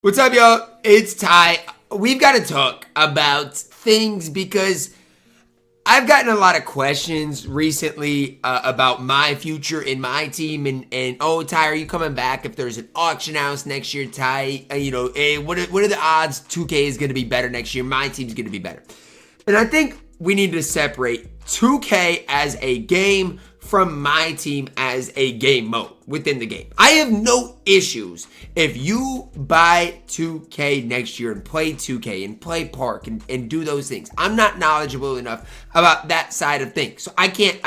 What's up, y'all? It's Ty. We've got to talk about things because I've gotten a lot of questions recently about my future in my team. And oh, Ty, are you coming back if there's an auction house next year, Ty? What are the odds 2K is going to be better next year? My team's going to be better. And I think we need to separate 2K as a game from my team as a game mode within the game. I have no issues if you buy 2K next year and play 2K and play Park and do those things. I'm not knowledgeable enough about that side of things, so I can't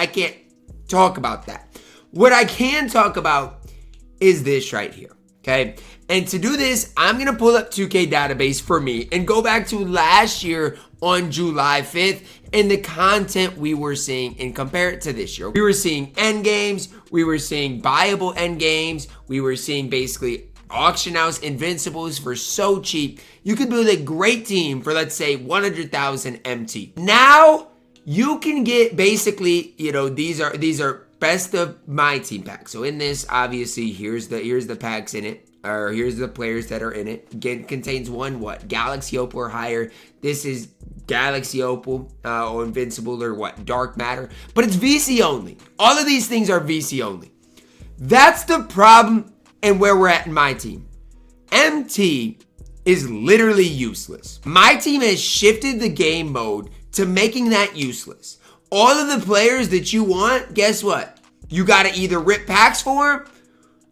talk about that. What I can talk about is this right here, okay? And to do this, I'm going to pull up 2K database for me and go back to last year on July 5th and the content we were seeing and compare it to this year. We were seeing end games, we were seeing buyable end games, we were seeing basically auction house invincibles for so cheap. You could build a great team for, let's say, 100,000 MT. Now you can get basically, these are best of my team packs. So in this, obviously, here's the packs in it. Or here's the players that are in it. Again, contains Galaxy Opal or higher. This is Galaxy Opal or Invincible or Dark Matter. But it's VC only. All of these things are VC only. That's the problem and where we're at in my team. MT is literally useless. My team has shifted the game mode to making that useless. All of the players that you want, guess what? You got to either rip packs for them,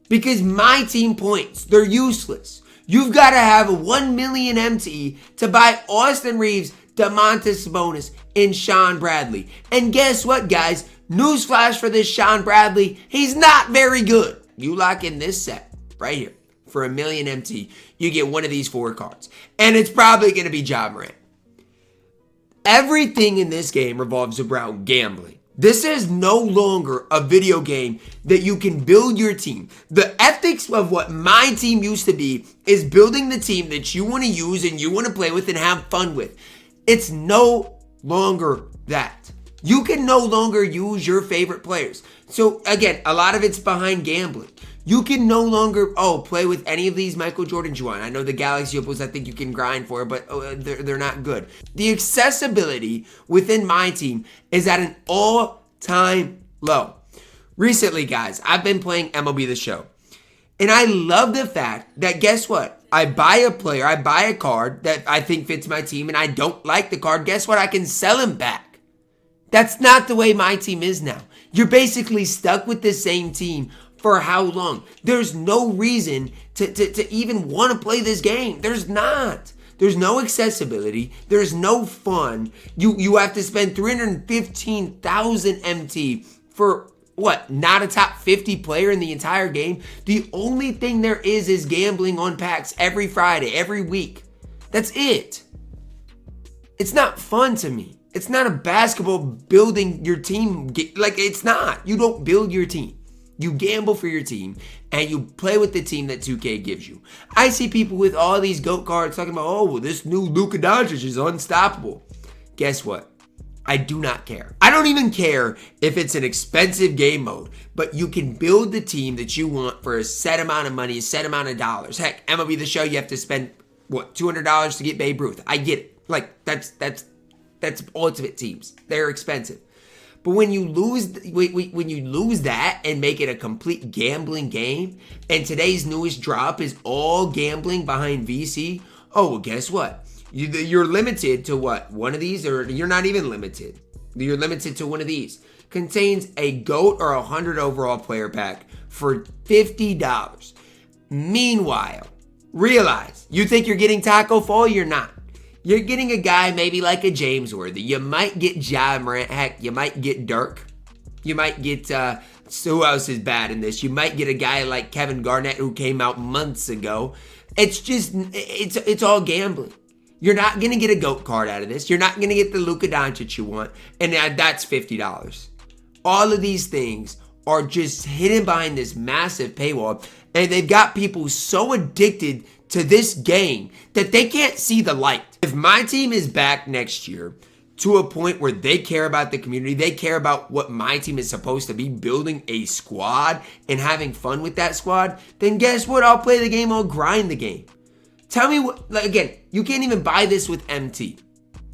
because my team points, they're useless. You've got to have 1 million MT to buy Austin Reeves, Domantas Sabonis, and Sean Bradley. And guess what, guys? Newsflash for this Sean Bradley, he's not very good. You lock in this set right here for 1 million MT, you get one of these 4 cards. And it's probably going to be JxmyHighroller. Everything in this game revolves around gambling. This is no longer a video game that you can build your team. The ethics of what my team used to be is building the team that you want to use and you want to play with and have fun with. It's no longer that. You can no longer use your favorite players. So again, a lot of it's behind gambling. You can no longer, play with any of these Michael Jordans you want. I know the Galaxy Opals I think you can grind for, but they're not good. The accessibility within my team is at an all-time low. Recently, guys, I've been playing MLB The Show. And I love the fact that, guess what? I buy a player, I buy a card that I think fits my team, and I don't like the card. Guess what? I can sell him back. That's not the way my team is now. You're basically stuck with the same team for how long? There's no reason to even want to play this game. There's not. There's no accessibility. There's no fun. You have to spend 315,000 MT for not a top 50 player in the entire game. The only thing there is gambling on packs every Friday, every week. That's it. It's not fun to me. It's not a basketball building your team. It's not. You don't build your team. You gamble for your team, and you play with the team that 2K gives you. I see people with all these GOAT cards talking about, this new Luka Doncic is unstoppable. Guess what? I do not care. I don't even care if it's an expensive game mode, but you can build the team that you want for a set amount of money, a set amount of dollars. Heck, MLB The Show, you have to spend, $200 to get Babe Ruth. I get it. That's ultimate teams. They're expensive. But when you lose that and make it a complete gambling game, and today's newest drop is all gambling behind VC, guess what? You're limited to one of these, or you're not even limited. You're limited to one of these. Contains a GOAT or 100 overall player pack for $50. Meanwhile, realize, you think you're getting Taco Fall? You're not. You're getting a guy maybe like a James Worthy. You might get Ja Morant. Heck, you might get Dirk. You might get, who else is bad in this? You might get a guy like Kevin Garnett who came out months ago. It's just, it's all gambling. You're not going to get a GOAT card out of this. You're not going to get the Luka Doncic you want. And that's $50. All of these things are just hidden behind this massive paywall. And they've got people so addicted to this game that they can't see the light. If my team is back next year to a point where they care about the community, they care about what my team is supposed to be, building a squad and having fun with that squad, then guess what? I'll play the game, I'll grind the game. Tell me what, like, again, you can't even buy this with MT.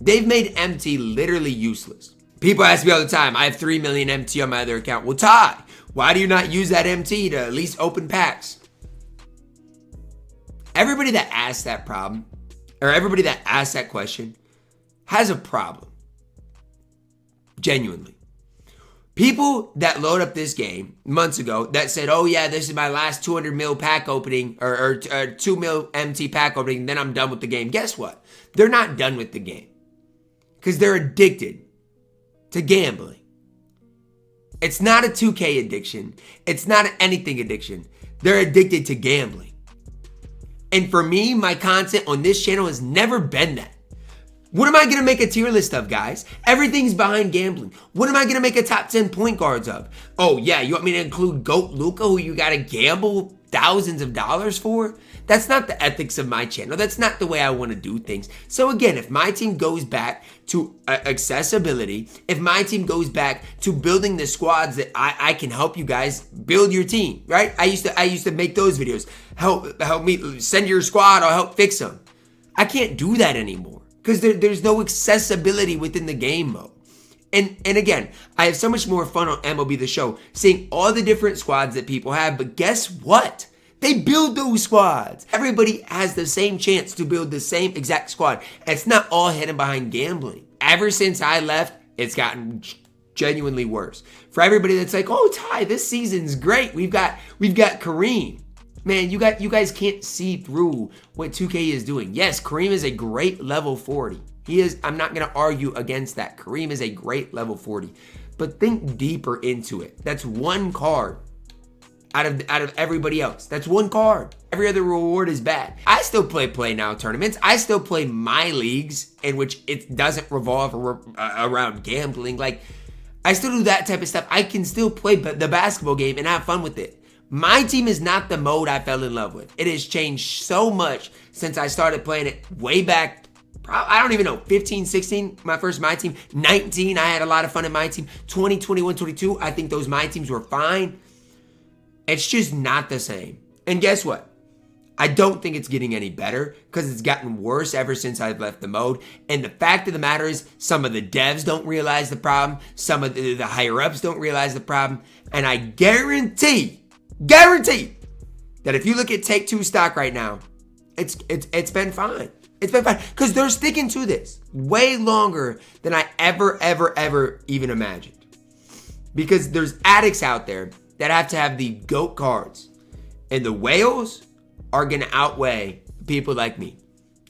They've made MT literally useless. People ask me all the time, I have 3 million MT on my other account. Well, Ty, why do you not use that MT to at least open packs? Everybody that asks that problem, or everybody that asks that question, has a problem. Genuinely. People that load up this game months ago that said, oh yeah, this is my last 200 mil pack opening, or 2 mil MT pack opening, then I'm done with the game. Guess what? They're not done with the game. Because they're addicted to gambling. It's not a 2K addiction. It's not an anything addiction. They're addicted to gambling. And for me, my content on this channel has never been that. What am I going to make a tier list of, guys? Everything's behind gambling. What am I going to make a top 10 point guards of? Oh, yeah, you want me to include GOAT Luka, who you got to gamble thousands of dollars for? That's not the ethics of my channel. That's not the way I want to do things. So again, if my team goes back to accessibility, if my team goes back to building the squads that I can help you guys build your team, right? I used to make those videos. Help me send your squad, I'll help fix them. I can't do that anymore because there's no accessibility within the game mode. And again, I have so much more fun on MLB The Show seeing all the different squads that people have, but guess what? They build those squads. Everybody has the same chance to build the same exact squad. It's not all hidden behind gambling. Ever since I left, it's gotten genuinely worse. For everybody that's like, oh, Ty, this season's great. We've got Kareem. Man, you guys can't see through what 2K is doing. Yes, Kareem is a great level 40. He is, I'm not going to argue against that. Kareem is a great level 40. But think deeper into it. That's one card out of everybody else. That's one card. Every other reward is bad. I still play now tournaments. I still play my leagues in which it doesn't revolve around gambling. Like, I still do that type of stuff. I can still play the basketball game and have fun with it. My team is not the mode I fell in love with. It has changed so much since I started playing it way back. I don't even know, 15, 16, my first My Team. 19, I had a lot of fun in My Team. 20, 21, 22, I think those My Teams were fine. It's just not the same. And guess what? I don't think it's getting any better because it's gotten worse ever since I've left the mode. And the fact of the matter is, some of the devs don't realize the problem. Some of the higher ups don't realize the problem. And I guarantee that if you look at Take-Two stock right now, it's been fine. It's been fine because they're sticking to this way longer than I ever even imagined. Because there's addicts out there that have to have the GOAT cards. And the whales are going to outweigh people like me.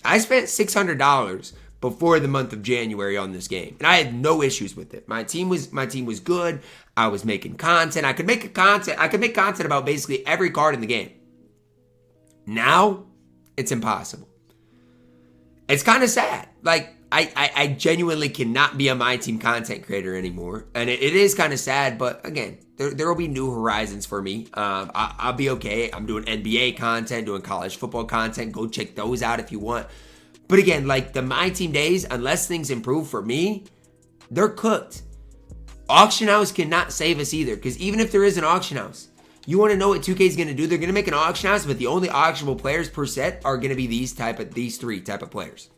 I spent $600 before the month of January on this game. And I had no issues with it. My team was good. I was making content. I could make content about basically every card in the game. Now, it's impossible. It's kind of sad. Like, I genuinely cannot be a My Team content creator anymore. And it is kind of sad, but again, there will be new horizons for me. I'll be okay. I'm doing NBA content, doing college football content. Go check those out if you want. But again, like the My Team days, unless things improve for me, they're cooked. Auction house cannot save us either, because even if there is an auction house, you want to know what 2K is going to do? They're going to make an auction house, but the only auctionable players per set are going to be these three type of players.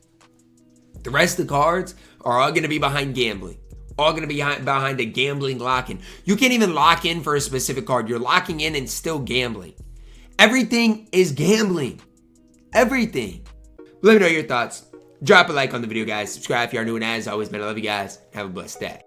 The rest of the cards are all going to be behind gambling. All going to be behind a gambling lock-in. You can't even lock in for a specific card. You're locking in and still gambling. Everything is gambling. Everything. Let me know your thoughts. Drop a like on the video, guys. Subscribe if you are new, and as always, man, I love you guys. Have a blessed day.